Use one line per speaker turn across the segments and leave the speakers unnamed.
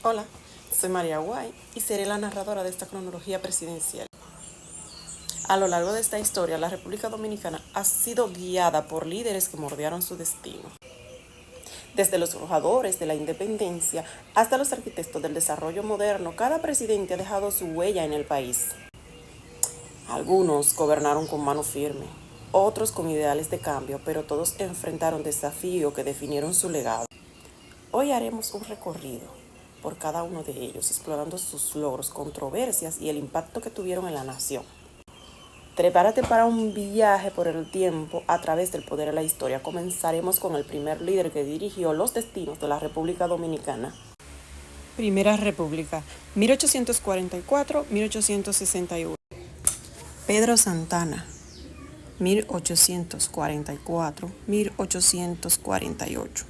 Hola, soy María Guay y seré la narradora de esta cronología presidencial. A lo largo de esta historia, la República Dominicana ha sido guiada por líderes que moldearon su destino. Desde los forjadores de la independencia hasta los arquitectos del desarrollo moderno, cada presidente ha dejado su huella en el país. Algunos gobernaron con mano firme, otros con ideales de cambio, pero todos enfrentaron desafíos que definieron su legado. Hoy haremos un recorrido por cada uno de ellos, explorando sus logros, controversias y el impacto que tuvieron en la nación. Prepárate para un viaje por el tiempo a través del poder de la historia. Comenzaremos con el primer líder que dirigió los destinos de la República Dominicana. Primera República, 1844-1861. Pedro Santana, 1844-1848.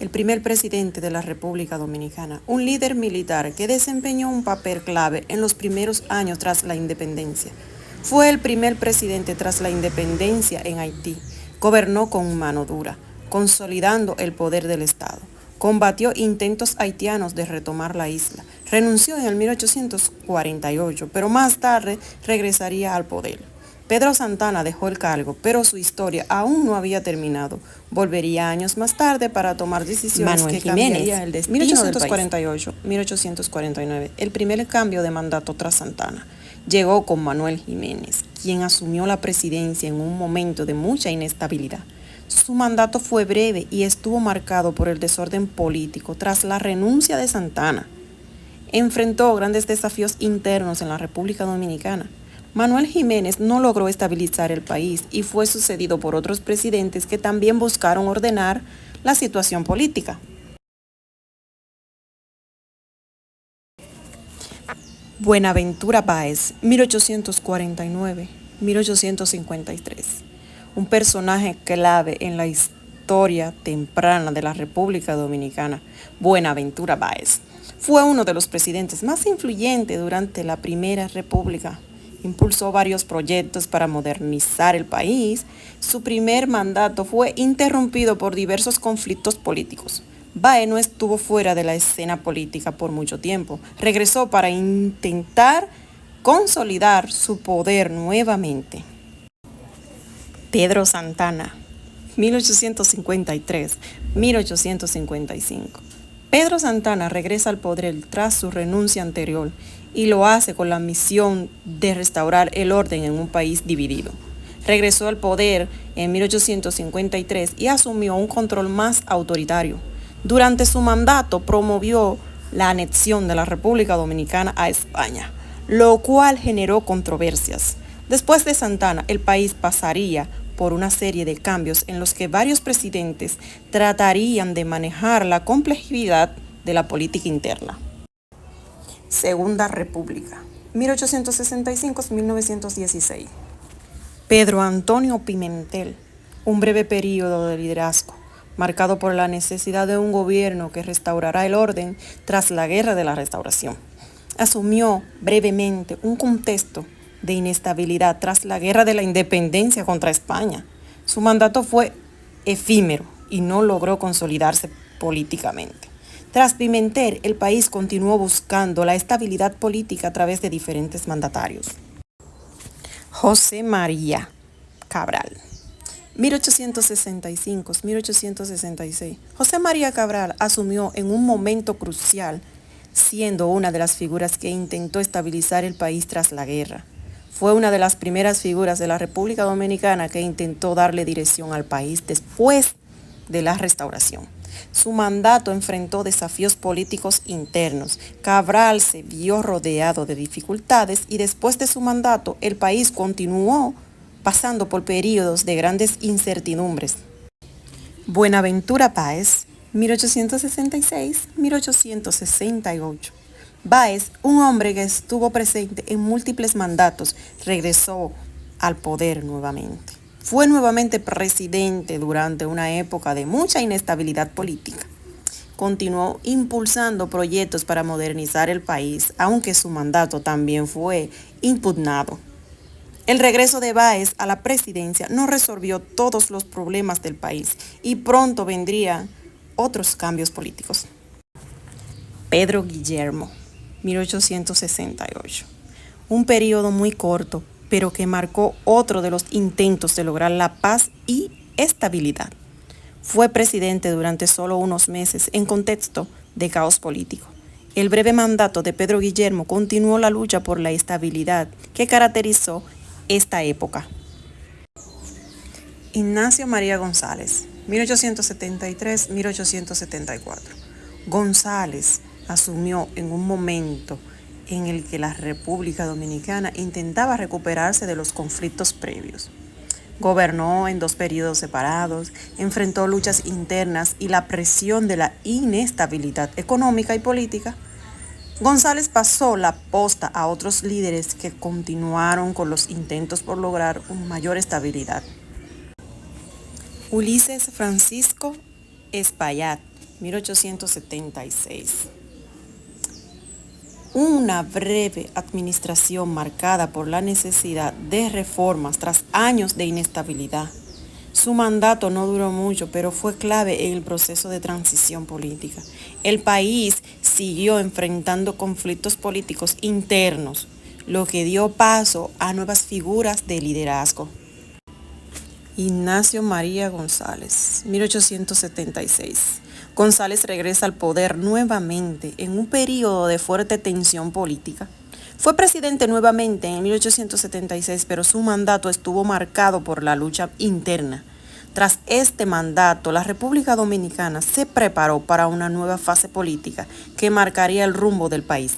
El primer presidente de la República Dominicana, un líder militar que desempeñó un papel clave en los primeros años tras la independencia. Fue el primer presidente tras la independencia en Haití. Gobernó con mano dura, consolidando el poder del Estado. Combatió intentos haitianos de retomar la isla. Renunció en el 1848, pero más tarde regresaría al poder. Pedro Santana dejó el cargo, pero su historia aún no había terminado. Volvería años más tarde para tomar decisiones que cambiarían el destino del país. 1848-1849, el primer cambio de mandato tras Santana. Llegó con Manuel Jiménez, quien asumió la presidencia en un momento de mucha inestabilidad. Su mandato fue breve y estuvo marcado por el desorden político tras la renuncia de Santana. Enfrentó grandes desafíos internos en la República Dominicana. Manuel Jiménez no logró estabilizar el país y fue sucedido por otros presidentes que también buscaron ordenar la situación política. Buenaventura Báez, 1849-1853. Un personaje clave en la historia temprana de la República Dominicana. Buenaventura Báez fue uno de los presidentes más influyentes durante la Primera República. Impulsó varios proyectos para modernizar el país. Su primer mandato fue interrumpido por diversos conflictos políticos. Báez no estuvo fuera de la escena política por mucho tiempo. Regresó para intentar consolidar su poder nuevamente. Pedro Santana, 1853-1855. Pedro Santana regresa al poder tras su renuncia anterior y lo hace con la misión de restaurar el orden en un país dividido. Regresó al poder en 1853 y asumió un control más autoritario. Durante su mandato promovió la anexión de la República Dominicana a España, lo cual generó controversias. Después de Santana, el país pasaría por una serie de cambios en los que varios presidentes tratarían de manejar la complejidad de la política interna. Segunda República, 1865-1916. Pedro Antonio Pimentel, un breve periodo de liderazgo, marcado por la necesidad de un gobierno que restaurará el orden tras la Guerra de la Restauración. Asumió brevemente un contexto de inestabilidad tras la Guerra de la Independencia contra España. Su mandato fue efímero y no logró consolidarse políticamente. Tras Pimentel, el país continuó buscando la estabilidad política a través de diferentes mandatarios. José María Cabral, 1865-1866. José María Cabral asumió en un momento crucial, siendo una de las figuras que intentó estabilizar el país tras la guerra. Fue una de las primeras figuras de la República Dominicana que intentó darle dirección al país después de la restauración. Su mandato enfrentó desafíos políticos internos. Cabral se vio rodeado de dificultades y después de su mandato el país continuó pasando por periodos de grandes incertidumbres. Buenaventura Báez, 1866-1868. Báez, un hombre que estuvo presente en múltiples mandatos, regresó al poder nuevamente. Fue nuevamente presidente durante una época de mucha inestabilidad política. Continuó impulsando proyectos para modernizar el país, aunque su mandato también fue impugnado. El regreso de Báez a la presidencia no resolvió todos los problemas del país y pronto vendrían otros cambios políticos. Pedro Guillermo, 1868. Un periodo muy corto, pero que marcó otro de los intentos de lograr la paz y estabilidad. Fue presidente durante solo unos meses en contexto de caos político. El breve mandato de Pedro Guillermo continuó la lucha por la estabilidad que caracterizó esta época. Ignacio María González, 1873-1874. González asumió en un momento en el que la República Dominicana intentaba recuperarse de los conflictos previos. Gobernó en 2 periodos separados, enfrentó luchas internas y la presión de la inestabilidad económica y política. González pasó la posta a otros líderes que continuaron con los intentos por lograr una mayor estabilidad. Ulises Francisco Espaillat, 1876. Una breve administración marcada por la necesidad de reformas tras años de inestabilidad. Su mandato no duró mucho, pero fue clave en el proceso de transición política. El país siguió enfrentando conflictos políticos internos, lo que dio paso a nuevas figuras de liderazgo. Ignacio María González, 1876. González regresa al poder nuevamente en un periodo de fuerte tensión política. Fue presidente nuevamente en 1876, pero su mandato estuvo marcado por la lucha interna. Tras este mandato, la República Dominicana se preparó para una nueva fase política que marcaría el rumbo del país.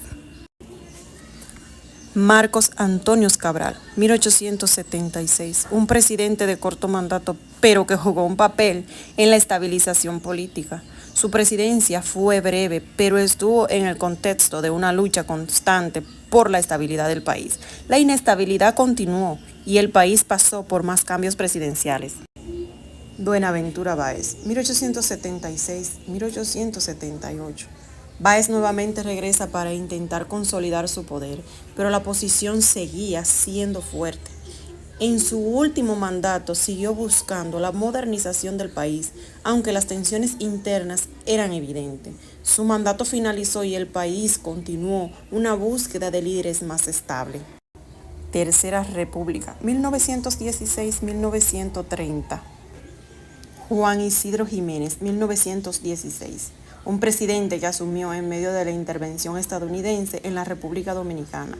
Marcos Antonio Cabral, 1876, un presidente de corto mandato, pero que jugó un papel en la estabilización política. Su presidencia fue breve, pero estuvo en el contexto de una lucha constante por la estabilidad del país. La inestabilidad continuó y el país pasó por más cambios presidenciales. Buenaventura Báez, 1876-1878. Báez nuevamente regresa para intentar consolidar su poder, pero la oposición seguía siendo fuerte. En su último mandato siguió buscando la modernización del país, aunque las tensiones internas eran evidentes. Su mandato finalizó y el país continuó una búsqueda de líderes más estables. Tercera República, 1916-1930. Juan Isidro Jiménez, 1916. Un presidente que asumió en medio de la intervención estadounidense en la República Dominicana.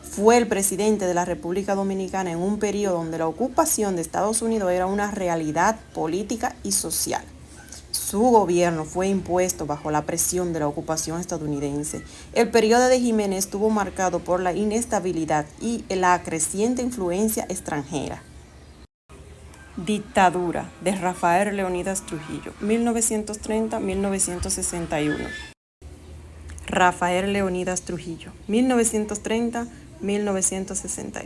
Fue el presidente de la República Dominicana en un periodo donde la ocupación de Estados Unidos era una realidad política y social. Su gobierno fue impuesto bajo la presión de la ocupación estadounidense. El periodo de Jiménez estuvo marcado por la inestabilidad y la creciente influencia extranjera. Dictadura de Rafael Leónidas Trujillo, 1930-1961. Rafael Leónidas Trujillo, 1930-1961.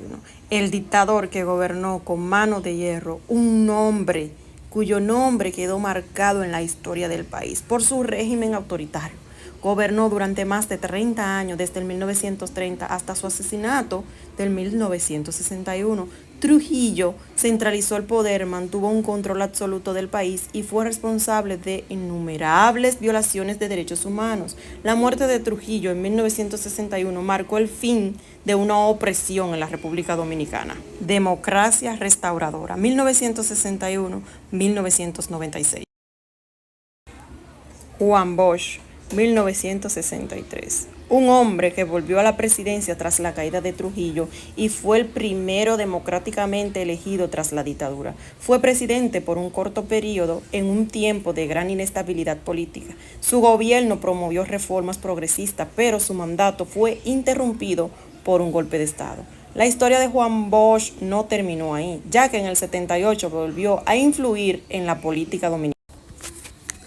El dictador que gobernó con mano de hierro, un hombre cuyo nombre quedó marcado en la historia del país por su régimen autoritario. Gobernó durante más de 30 años, desde el 1930 hasta su asesinato del 1961. Trujillo centralizó el poder, mantuvo un control absoluto del país y fue responsable de innumerables violaciones de derechos humanos. La muerte de Trujillo en 1961 marcó el fin de una opresión en la República Dominicana. Democracia restauradora, 1961-1996. Juan Bosch, 1963. Un hombre que volvió a la presidencia tras la caída de Trujillo y fue el primero democráticamente elegido tras la dictadura. Fue presidente por un corto periodo en un tiempo de gran inestabilidad política. Su gobierno promovió reformas progresistas, pero su mandato fue interrumpido por un golpe de Estado. La historia de Juan Bosch no terminó ahí, ya que en el 78 volvió a influir en la política dominicana.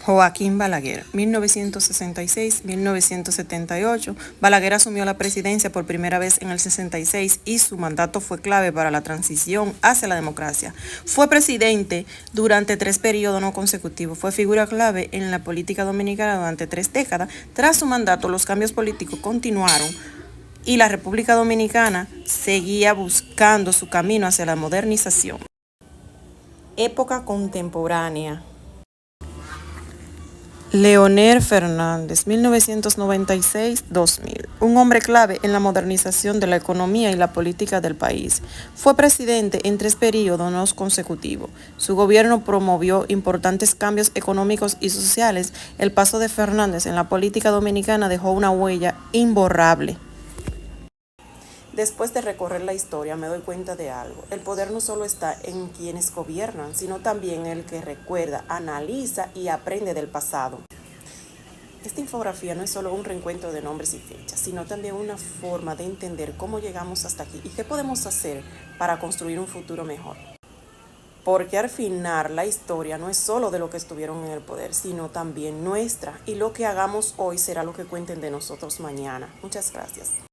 Joaquín Balaguer, 1966-1978. Balaguer asumió la presidencia por primera vez en el 66 y su mandato fue clave para la transición hacia la democracia. Fue presidente durante 3 periodos no consecutivos. Fue figura clave en la política dominicana durante 3 décadas. Tras su mandato, los cambios políticos continuaron y la República Dominicana seguía buscando su camino hacia la modernización. Época contemporánea. Leonel Fernández, 1996-2000, un hombre clave en la modernización de la economía y la política del país. Fue presidente en 3 periodos no consecutivos. Su gobierno promovió importantes cambios económicos y sociales. El paso de Fernández en la política dominicana dejó una huella imborrable. Después de recorrer la historia me doy cuenta de algo. El poder no solo está en quienes gobiernan, sino también en el que recuerda, analiza y aprende del pasado. Esta infografía no es solo un reencuentro de nombres y fechas, sino también una forma de entender cómo llegamos hasta aquí y qué podemos hacer para construir un futuro mejor. Porque al final la historia no es solo de lo que estuvieron en el poder, sino también nuestra, y lo que hagamos hoy será lo que cuenten de nosotros mañana. Muchas gracias.